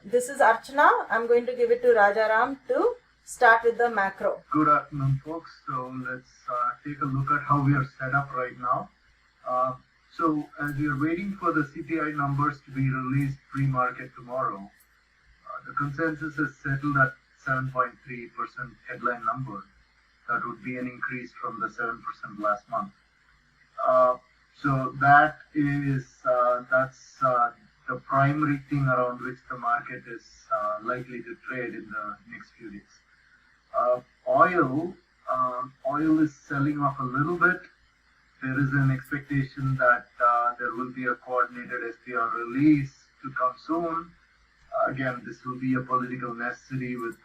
This is Archana. I'm going to give it to Rajaram to start with the macro. Good afternoon, folks. So let's take a look at how we are set up right now. So as we are waiting for the CPI numbers to be released pre-market tomorrow, the consensus is settled at 7.3% headline number. That would be an increase from the 7% last month. So that is that's the primary thing around which the market is likely to trade in the next few days. Oil is selling off a little bit. There is an expectation that there will be a coordinated SPR release to come soon. Again, this will be a political necessity with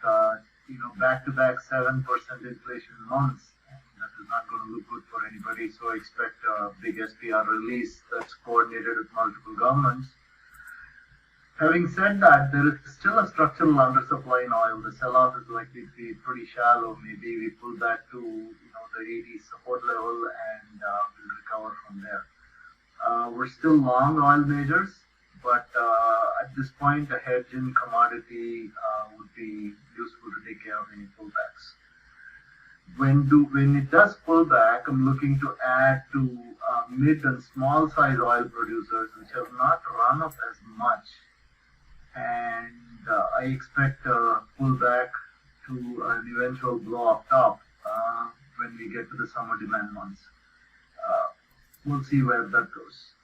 back-to-back 7% inflation months. That is not going to look good for anybody. So I expect a big SPR release that's coordinated with multiple governments. Having said that, there is still a structural undersupply in oil. The sell-off is likely to be pretty shallow. Maybe we pull back to the 80 support level and we'll recover from there. We're still long oil majors, but at this point, a hedge in commodity would be useful to take care of any pullbacks. When it does pull back, I'm looking to add to mid and small size oil producers which have not run up as much. And I expect a pullback to an eventual blow up top when we get to the summer demand months. We'll see where that goes.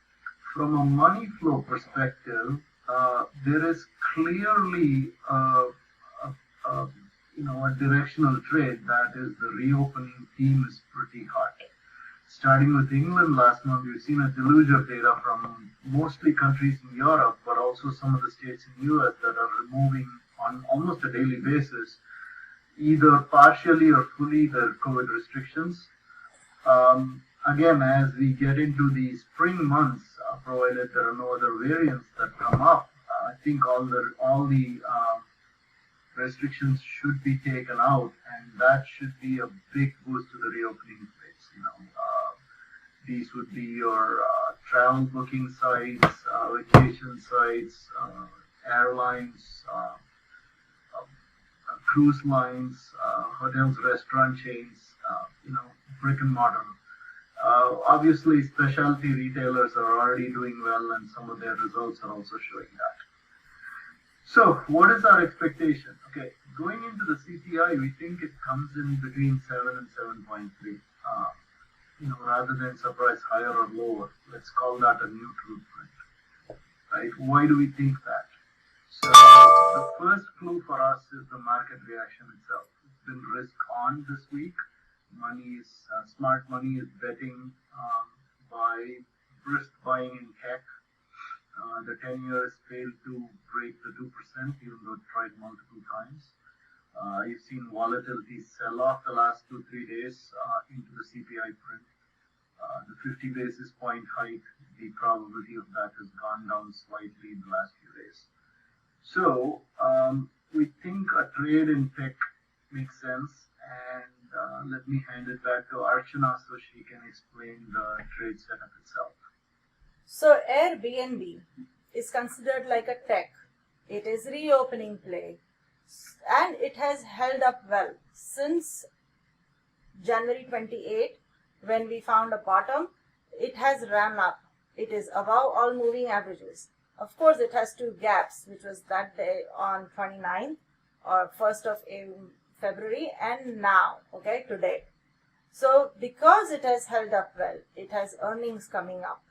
From a money flow perspective, there is clearly a directional trade. That is, the reopening theme is pretty hot. Starting with England last month, we've seen a deluge of data from mostly countries in Europe, but also some of the states in the US that are removing on almost a daily basis, either partially or fully, their COVID restrictions. Again, as we get into the spring months, provided there are no other variants that come up, I think all the restrictions should be taken out, and that should be a big boost to the reopening rates. These would be your travel booking sites, vacation sites, airlines, cruise lines, hotels, restaurant chains, brick and mortar. Obviously, specialty retailers are already doing well, and some of their results are also showing that. So, what is our expectation? Okay, going into the CPI, we think it comes in between 7 and 7.3. Rather than surprise higher or lower, let's call that a neutral print. Right? Why do we think that? So, the first clue for us is the market reaction itself. It's been risk on this week. Smart money is betting by brisk buying in tech. The 10-year has failed to break the 2%, even though it tried multiple times. You've seen volatility sell off the last 2-3 days into the CPI print. The 50 basis point hike, the probability of that has gone down slightly in the last few days. So we think a trade in tech makes sense, and let me hand it back to Archana so she can explain the trade setup itself. So ABNB is considered like a tech. It is reopening play, and it has held up well since January 28, when we found a bottom. It has ran up. It is above all moving averages. Of course, it has two gaps, which was that day on 29th or 1st of February, and now, today. So because it has held up well, it has earnings coming up.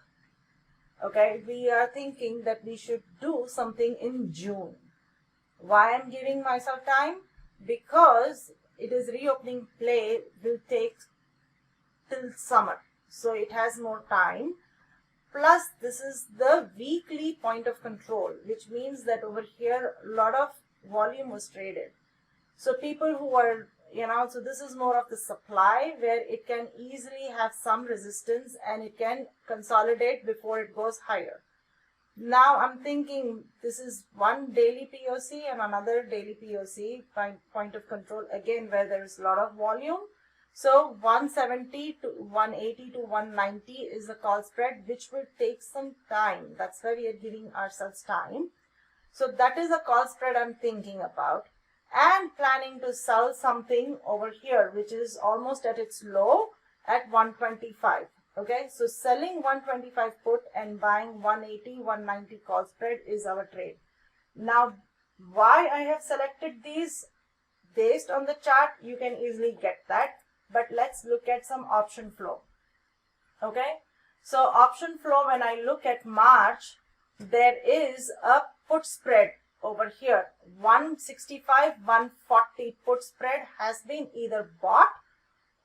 We are thinking that we should do something in June. Why I'm giving myself time? Because it is reopening play, will take till summer. So it has more time. Plus, this is the weekly point of control, which means that over here, a lot of volume was traded. So people who are, so this is more of the supply where it can easily have some resistance and it can consolidate before it goes higher. Now I'm thinking this is one daily POC and another daily POC, point of control, again, where there is a lot of volume. So 170 to 180 to 190 is the call spread, which will take some time. That's why we are giving ourselves time. So that is a call spread I'm thinking about, and planning to sell something over here, which is almost at its low at 125. Okay, so selling 125 put and buying 180, 190 call spread is our trade. Now, why I have selected these based on the chart, you can easily get that. But let's look at some option flow. Okay, so option flow, when I look at March, there is a put spread over here. 165, 140 put spread has been either bought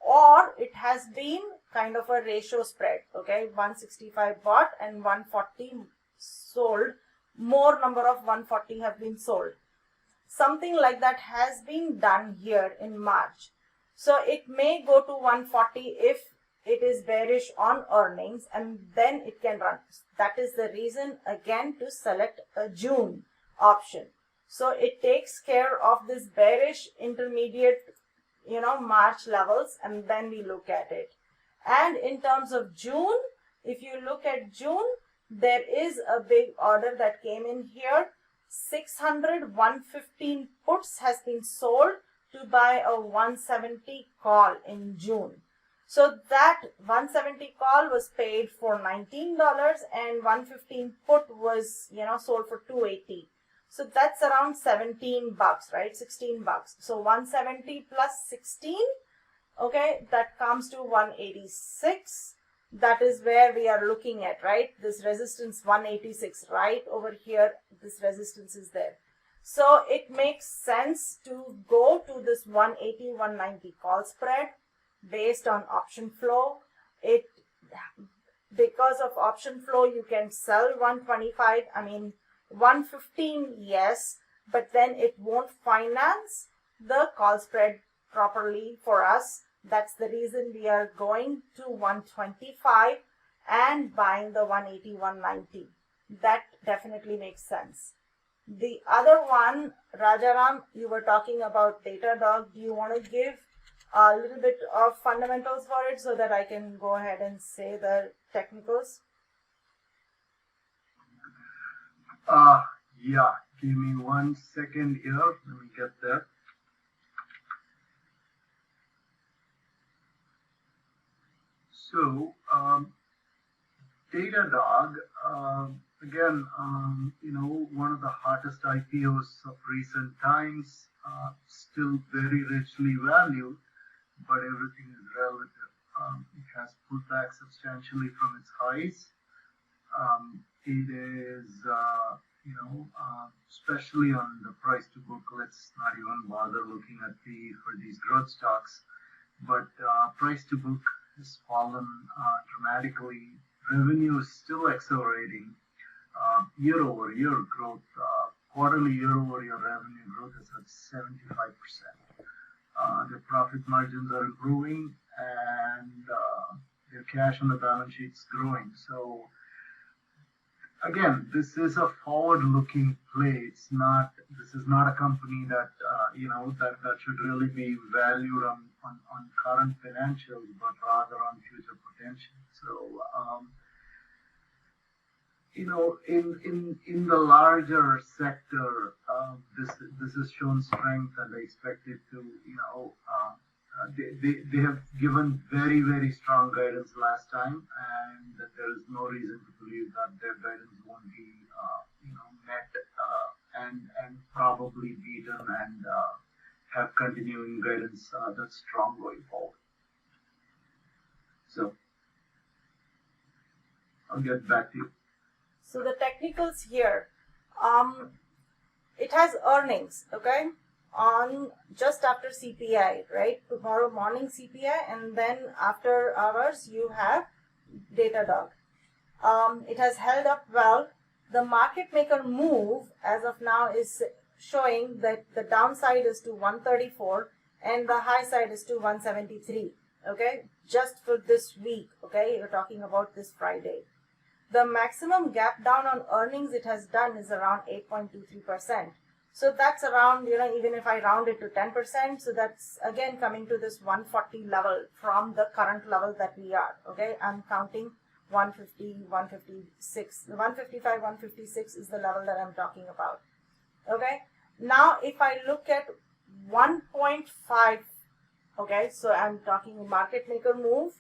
or it has been kind of a ratio spread. Okay, 165 bought and 140 sold. More number of 140 have been sold. Something like that has been done here in March. So it may go to 140 if it is bearish on earnings, and then it can run. That is the reason again to select a June option. So it takes care of this bearish intermediate, March levels, and then we look at it. And in terms of June, if you look at June, there is a big order that came in here. 600, 115 puts has been sold to buy a 170 call in June. So that 170 call was paid for $19 and 115 put was, sold for $280. So that's around 17 bucks, right? 16 bucks. So 170 plus 16, okay, that comes to 186. That is where we are looking at, right? This resistance 186, right over here, this resistance is there. So it makes sense to go to this 180, 190 call spread based on option flow. Because of option flow, you can sell 125, 115, yes, but then it won't finance the call spread properly for us. That's the reason we are going to 125 and buying the 180, 190. That definitely makes sense. The other one, Rajaram, you were talking about Datadog. Do you want to give a little bit of fundamentals for it so that I can go ahead and say the technicals? Yeah, give me 1 second here. Let me get there. So, Datadog, again, one of the hottest IPOs of recent times, still very richly valued, but everything is relative. It has pulled back substantially from its highs. It is, especially on the price to book, let's not even bother looking at PE for these growth stocks, but price to book has fallen dramatically. Revenue is still accelerating. Year-over-year growth, quarterly year-over-year revenue growth is at 75%. Their profit margins are improving, and their cash on the balance sheet is growing. So again, this is a forward-looking play. This is not a company that that should really be valued on current financials, but rather on future potential. So in the larger sector, this has shown strength, and I expect it to, they have given very, very strong guidance last time, and there is no reason to believe that their guidance won't be, met and probably beaten, and have continuing guidance that's strong going forward. So I'll get back to you. So the technicals here, it has earnings, okay, on just after CPI, right? Tomorrow morning CPI, and then after hours you have Datadog. It has held up well. The market maker move as of now is showing that the downside is to 134 and the high side is to 173, okay, just for this week, okay, you're talking about this Friday. The maximum gap down on earnings it has done is around 8.23%. So that's around, even if I round it to 10%, so that's again coming to this 140 level from the current level that we are, okay? I'm counting 150, 156, 155, 156 is the level that I'm talking about. Okay, now if I look at 1.5, okay, so I'm talking market maker move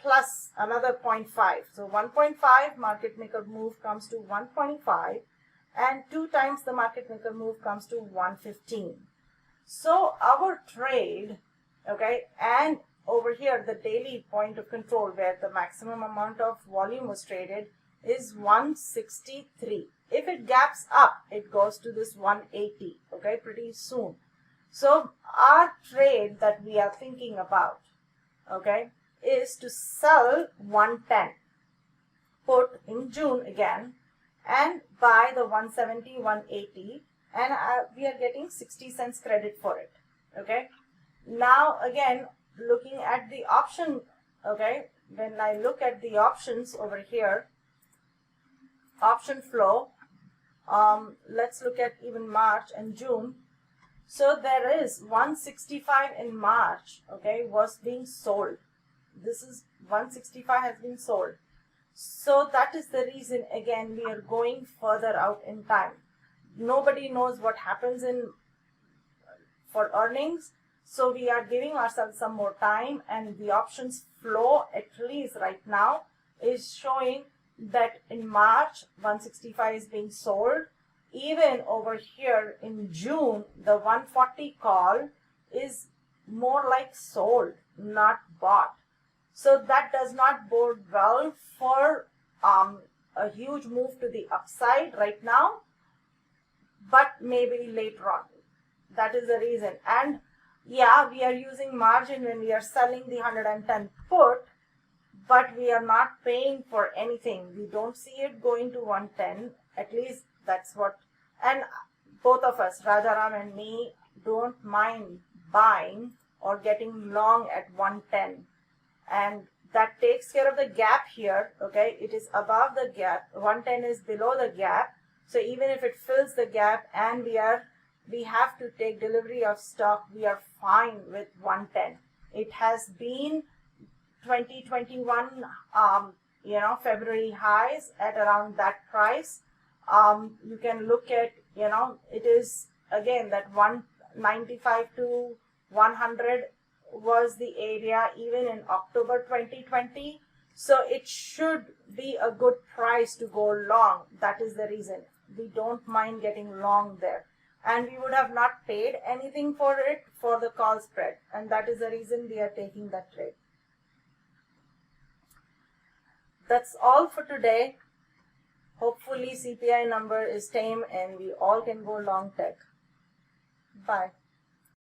plus another 0.5. So 1.5 market maker move comes to 125, and 2 times the market maker move comes to 115. So our trade, okay, and over here the daily point of control where the maximum amount of volume was traded is 163. If it gaps up, it goes to this 180, okay, pretty soon. So our trade that we are thinking about, okay, is to sell 110 put in June again and buy the 170, 180, and we are getting 60 cents credit for it. Okay, now again looking at the option, okay, when I look at the options over here, option flow, let's look at even March and June. So there is 165 in March, okay, was being sold. This is 165 has been sold. So that is the reason, again, we are going further out in time. Nobody knows what happens for earnings. So we are giving ourselves some more time, and the options flow, at least right now, is showing that in March, 165 is being sold. Even over here in June, the 140 call is more like sold, not bought. So that does not bode well for a huge move to the upside right now, but maybe later on. That is the reason. And yeah, we are using margin when we are selling the 110 put, but we are not paying for anything. We don't see it going to 110. At least that's what, and both of us, Rajaram and me, don't mind buying or getting long at 110. And that takes care of the gap here. Okay, it is above the gap, 110 is below the gap. So even if it fills the gap and we have to take delivery of stock, we are fine with 110. It has been 2021 February highs at around that price. You can look at, it is again that 195 to 100 was the area even in October 2020. So it should be a good price to go long. That is the reason we don't mind getting long there, and we would have not paid anything for it for the call spread, and that is the reason we are taking that trade. That's all for today. Hopefully CPI number is tame and we all can go long tech. Bye.